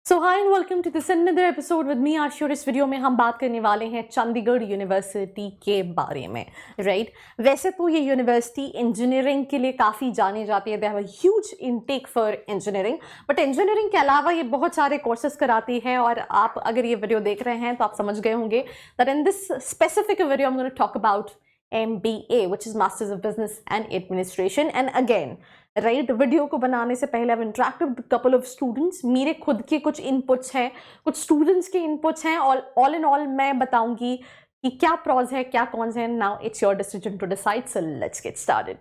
So hi and welcome to this another episode with me Ashi और इस video में हम बात करने वाले हैं चंडीगढ़ यूनिवर्सिटी के बारे में राइट। वैसे तो ये यूनिवर्सिटी इंजीनियरिंग के लिए काफ़ी जाने जाती है, they have a huge intake for engineering, but engineering के अलावा ये बहुत सारे कोर्सेज कराती है और आप अगर ये वीडियो देख रहे हैं तो आप समझ गए होंगे that in this specific video I am going to talk about MBA, which is Masters of Business and Administration. And again, right, video को बनाने से पहले I interacted with couple of students. मेरे खुद के कुछ इनपुट्स हैं, कुछ स्टूडेंट्स के इनपुट्स हैं, ऑल इन ऑल मैं बताऊंगी कि क्या प्रॉज है, क्या कॉन्स हैं। Now it's your decision to decide, so let's get started.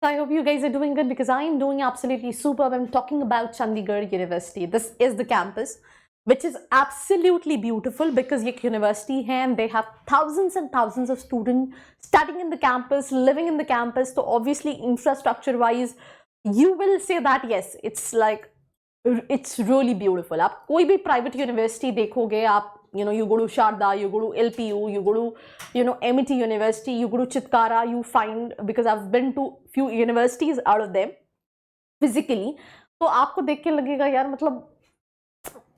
I hope you guys are doing good because I am doing absolutely superb. I'm talking about Chandigarh University. This is the campus, which is absolutely beautiful because ये university है and they have thousands and thousands of students studying in the campus, living in the campus. So obviously infrastructure wise, you will say that yes, it's really beautiful. आप कोई भी private university देखोगे, आप you go to Sharda, you go to LPU, you go to MET University, you go to Chitkara, you find, because I've been to few universities out of them physically, तो आपको देख के लगेगा यार मतलब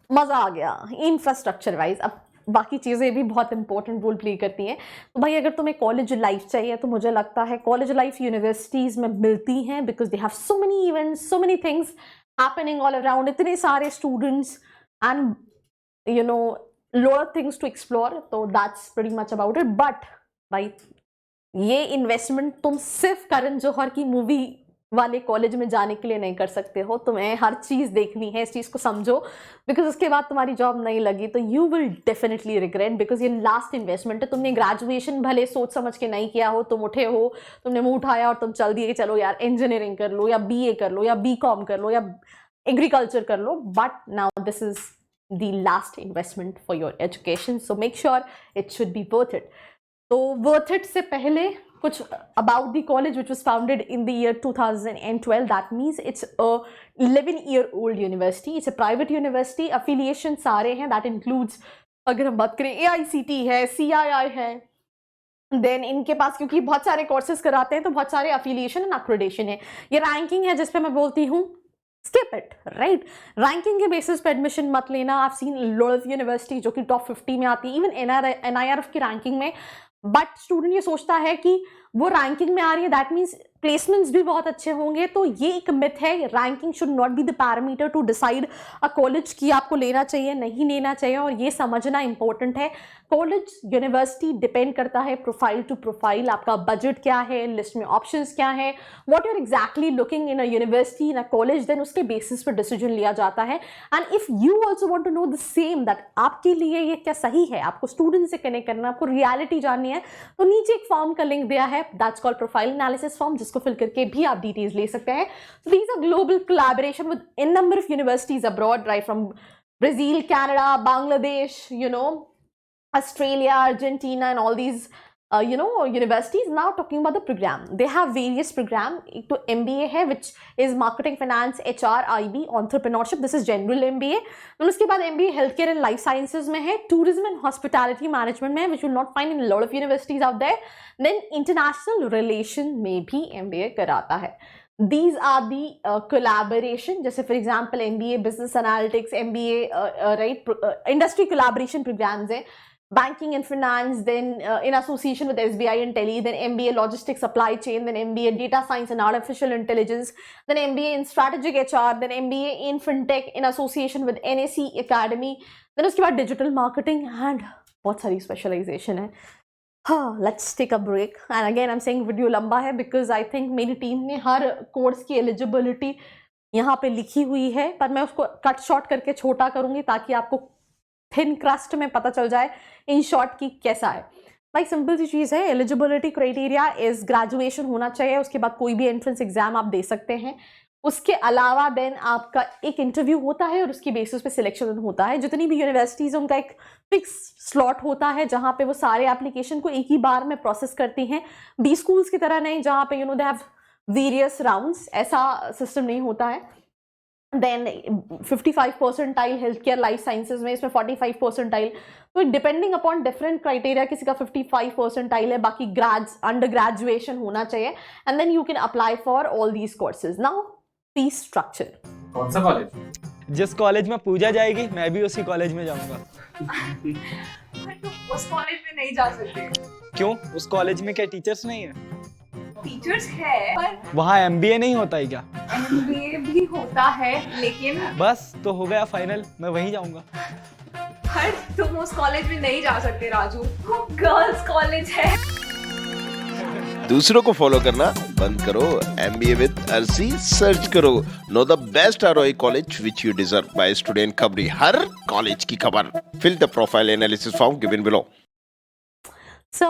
मज़ा आ गया इंफ्रास्ट्रक्चर वाइज। अब बाकी चीज़ें भी बहुत इंपॉर्टेंट रोल प्ले करती हैं। तो भाई अगर तुम्हें कॉलेज लाइफ चाहिए तो मुझे लगता है कॉलेज लाइफ यूनिवर्सिटीज़ में मिलती हैं because they have so many events, so many things happening all around, इतने सारे students and lot of things to explore. So that's pretty much about it. But भाई ये इन्वेस्टमेंट तुम सिर्फ करण जौहर की मूवी वाले कॉलेज में जाने के लिए नहीं कर सकते हो। तुम्हें हर चीज़ देखनी है, इस चीज़ को समझो, बिकॉज उसके बाद तुम्हारी जॉब नहीं लगी तो you will definitely regret, because ये लास्ट इन्वेस्टमेंट है। तुमने ग्रेजुएशन भले सोच समझ के नहीं किया हो, तुम उठे हो, तुमने मुंह उठाया और तुम चल दिए चलो यार इंजीनियरिंग कर लो या BA कर लो या BCom कर लो या एग्रीकल्चर कर लो, but now this is the last investment for your education, so make sure it should be worth it. So worth it से पहले कुछ about the college which was founded in the year 2012. That means it's a 11-year-old university. It's a private university. Affiliation सारे हैं, that includes, अगर हम बात करें AICT है, CII है, देन इनके पास क्योंकि बहुत सारे कोर्सेज कराते हैं तो बहुत सारे अफिलिएशन एंड अक्रेडिटेशन है। ये रैंकिंग है जिसपे मैं बोलती हूँ skip it, right? रैंकिंग के बेसिस पे एडमिशन मत लेना। I've seen lot of university जो कि टॉप 50 में आती है, इवन NIRF की रैंकिंग में, बट स्टूडेंट ये सोचता है कि वो रैंकिंग में आ रही है दैट मीन्स प्लेसमेंट्स भी बहुत अच्छे होंगे। तो ये एक मिथ है, ranking should not be the parameter to decide a college की आपको लेना चाहिए नहीं लेना चाहिए, और ये समझना इंपॉर्टेंट है। कॉलेज यूनिवर्सिटी डिपेंड करता है प्रोफाइल टू प्रोफाइल, आपका बजट क्या है, लिस्ट में ऑप्शंस क्या है, what you're exactly looking in a university in a college, then उसके बेसिस पर डिसीजन लिया जाता है। And if you also want to know the same that आपके लिए ये क्या सही है, आपको स्टूडेंट से कनेक्ट करना, आपको रियलिटी जाननी है, तो नीचे एक फॉर्म का लिंक दिया है, that's called profile analysis form, जिसको फिल करके भी आप डिटेल्स ले सकते हैं। So these are global collaboration with in number of universities abroad, right from Brazil, Canada, Bangladesh, Australia, Argentina, and all these universities. Now talking about the program, they have various program. एक तो MBA है which is Marketing, Finance, HR, IB, Entrepreneurship. This is General MBA. then उसके बाद MBA Healthcare and Life Sciences में है, Tourism and Hospitality Management में है, which you will not find in a lot of universities out there. Then International Relation में भी MBA कराता है। These are the collaboration, जैसे for example MBA Business Analytics, MBA industry collaboration programs है, Banking and Finance, then in association with SBI and Tele, then MBA Logistics Supply Chain, then MBA Data Science and Artificial Intelligence, then MBA in Strategic HR, then MBA in FinTech in association with NAC Academy, then उसके बाद Digital Marketing and बहुत सारी specialization है। हाँ, let's take a break and again I am saying video लंबा है because I think मेरी team ने हर कोर्स की एलिजिबिलिटी यहाँ पे लिखी हुई है, पर मैं उसको कट शॉर्ट करके छोटा करूँगी ताकि आपको थिन क्रस्ट में पता चल जाए इन शॉर्ट की कैसा है। भाई सिंपल सी चीज़ है, एलिजिबिलिटी क्राइटेरिया इज ग्रेजुएशन होना चाहिए, उसके बाद कोई भी एंट्रेंस एग्जाम आप दे सकते हैं, उसके अलावा देन आपका एक इंटरव्यू होता है और उसकी बेसिस पे सिलेक्शन होता है। जितनी भी यूनिवर्सिटीज़ उनका एक फिक्स स्लॉट होता है जहाँ पे वो सारे एप्लीकेशन को एक ही बार में प्रोसेस करती हैं, बी स्कूल्स की तरह नहीं जहाँ पे दे हैव वेरियस राउंड्स, ऐसा सिस्टम नहीं होता है। Then 55 percentile health care life sciences में, इसमें 45 परसेंटाइल, तो डिपेंडिंग अपॉन डिफरेंट क्राइटेरिया, किसी का 55 परसेंटाइल है, बाकी अंडर ग्रेजुएशन होना चाहिए, and then you can apply for all these courses. Now fees structure. कौन सा कॉलेज? जिस कॉलेज में पूजा जाएगी मैं भी उसी कॉलेज में जाऊंगा। उस कॉलेज में नहीं जा सकते। क्यों? उस कॉलेज में क्या टीचर्स नहीं है? टीचर्स है पर वहाँ MBA नहीं होता है क्या? MBA भी होता है, लेकिन बस तो हो गया फाइनल, मैं वहीं जाऊंगा। हर तुम उस कॉलेज में नहीं जा सकते राजू, वो गर्ल्स कॉलेज है। दूसरों को फॉलो करना बंद करो, MBA विद अर्सी सर्च करो। Know the best ROI college which you deserve by student खबरी। हर कॉलेज की खबर। Fill the profile analysis form given below. So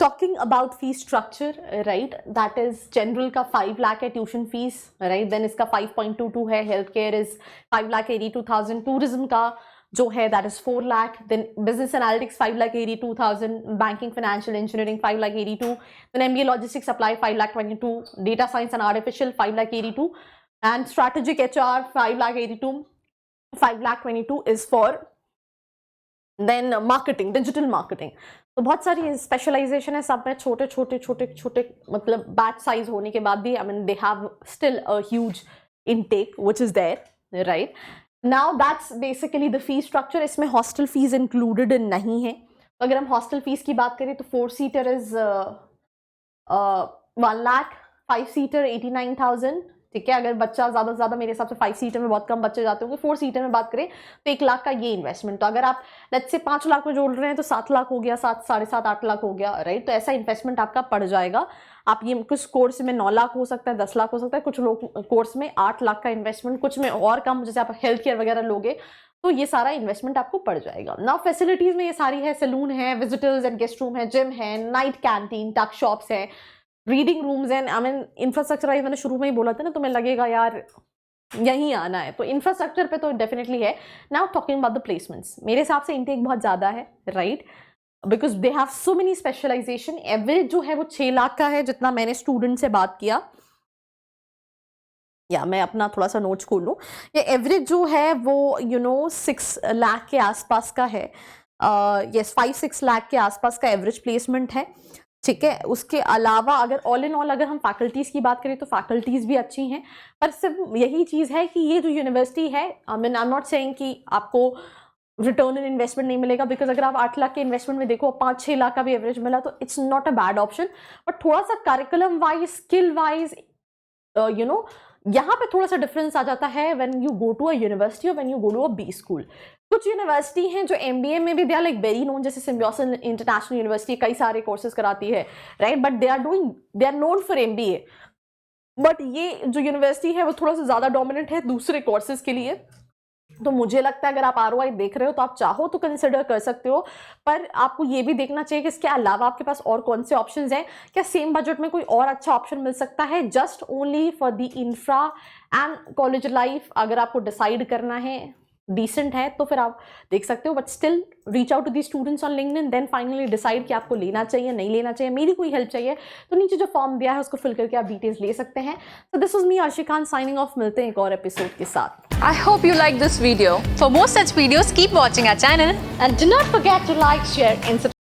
talking about fee structure, right, that is general का 5 lakh है tuition fees, right, then इसका 5.22 है, healthcare is 5,82,000, tourism का जो है that is 4 lakh, then business analytics 5,82,000, banking financial engineering 5,82,000, then MBA logistics supply 5,22,000, data science and artificial 5,82,000, and strategic HR 5,82,000, 5,22,000 is for then marketing, digital marketing। तो बहुत सारी specialisation है, सब में छोटे छोटे मतलब बैच साइज होने के बाद भी I mean they have still a huge intake which is there, right. Now that's basically the fee structure. इसमें हॉस्टल फीस इंक्लूडेड नहीं है। तो अगर हम हॉस्टल फीस की बात करें तो 4 सीटर इज 1 लाख, 5 सीटर 89,000, ठीक है। अगर बच्चा ज़्यादा से ज़्यादा, मेरे हिसाब से 5 सीटर में बहुत कम बच्चे जाते होंगे, 4 सीटर में बात करें तो 1 लाख का ये इन्वेस्टमेंट। तो अगर आप लेट्स से 5 लाख में जोड़ रहे हैं तो 7 लाख हो गया, 7, 7.5, 8 लाख हो गया, राइट। तो ऐसा इन्वेस्टमेंट आपका पड़ जाएगा। आप ये कुछ कोर्स में 9 लाख हो सकता है, 10 लाख हो सकता है, कुछ लोग कोर्स में 8 लाख का इन्वेस्टमेंट, कुछ में और कम, जैसे आप हेल्थ केयर वगैरह लोगे तो ये सारा इन्वेस्टमेंट आपको पड़ जाएगा। नाउ फैसिलिटीज में ये सारी है, सैलून है, विजिटर्स एंड गेस्ट रूम है, जिम है, नाइट कैंटीन, टक शॉप्स है, reading rooms and I mean infrastructure. मैंने शुरू में ही बोला था ना, तुम्हें लगेगा यार यहीं आना है, तो इंफ्रास्ट्रक्चर पे तो डेफिनेटली है। Now talking about the placements, मेरे हिसाब से इनटेक बहुत ज़्यादा है, right, because they have so many specialization. Average जो है वो 6 लाख का है, जितना मैंने स्टूडेंट से बात किया। या मैं अपना थोड़ा सा नोट्स खोल लूँ। ये एवरेज जो है वो 6 लाख के आसपास का है। यस 5-6 लाख के आसपास का एवरेज प्लेसमेंट है, ठीक है। उसके अलावा अगर ऑल इन ऑल अगर हम फैकल्टीज़ की बात करें तो फैकल्टीज़ भी अच्छी हैं, पर सिर्फ यही चीज़ है कि ये जो यूनिवर्सिटी है, I mean I am not saying कि आपको रिटर्न इन इन्वेस्टमेंट नहीं मिलेगा, बिकॉज अगर आप 8 लाख के इन्वेस्टमेंट में देखो 5-6 लाख का भी एवरेज मिला तो it's not a bad option. But थोड़ा सा करिकुलम वाइज, स्किल वाइज, यहाँ पे थोड़ा सा डिफरेंस आ जाता है when you go to a university or when you go to a B school. कुछ यूनिवर्सिटी हैं जो MBA में भी they are like very known, जैसे सिम्बियोसिस इंटरनेशनल यूनिवर्सिटी कई सारे कोर्सेज कराती है, right, but they are known for MBA। But ये जो यूनिवर्सिटी है वो थोड़ा सा ज़्यादा डोमिनेंट है दूसरे कोर्सेज के लिए। तो मुझे लगता है अगर आप ROI देख रहे हो तो आप चाहो तो कंसिडर कर सकते हो, पर आपको ये भी देखना चाहिए कि इसके अलावा आपके पास और कौन से ऑप्शंस हैं, क्या सेम बजट में कोई और अच्छा ऑप्शन मिल सकता है, just only for the infra and college life. अगर आपको डिसाइड करना है डिसेंट है तो फिर आप देख सकते हो, but still reach out to the students on LinkedIn, then finally decide कि आपको लेना चाहिए नहीं लेना चाहिए। मेरी कोई हेल्प चाहिए तो नीचे जो फॉर्म दिया है उसको फिल करके आप डिटेल्स ले सकते हैं। तो this was me Arshi Khan signing off, मिलते हैं एक और एपिसोड के साथ। I hope you like this video. For more such videos, keep watching our channel And do not forget to like, share and subscribe.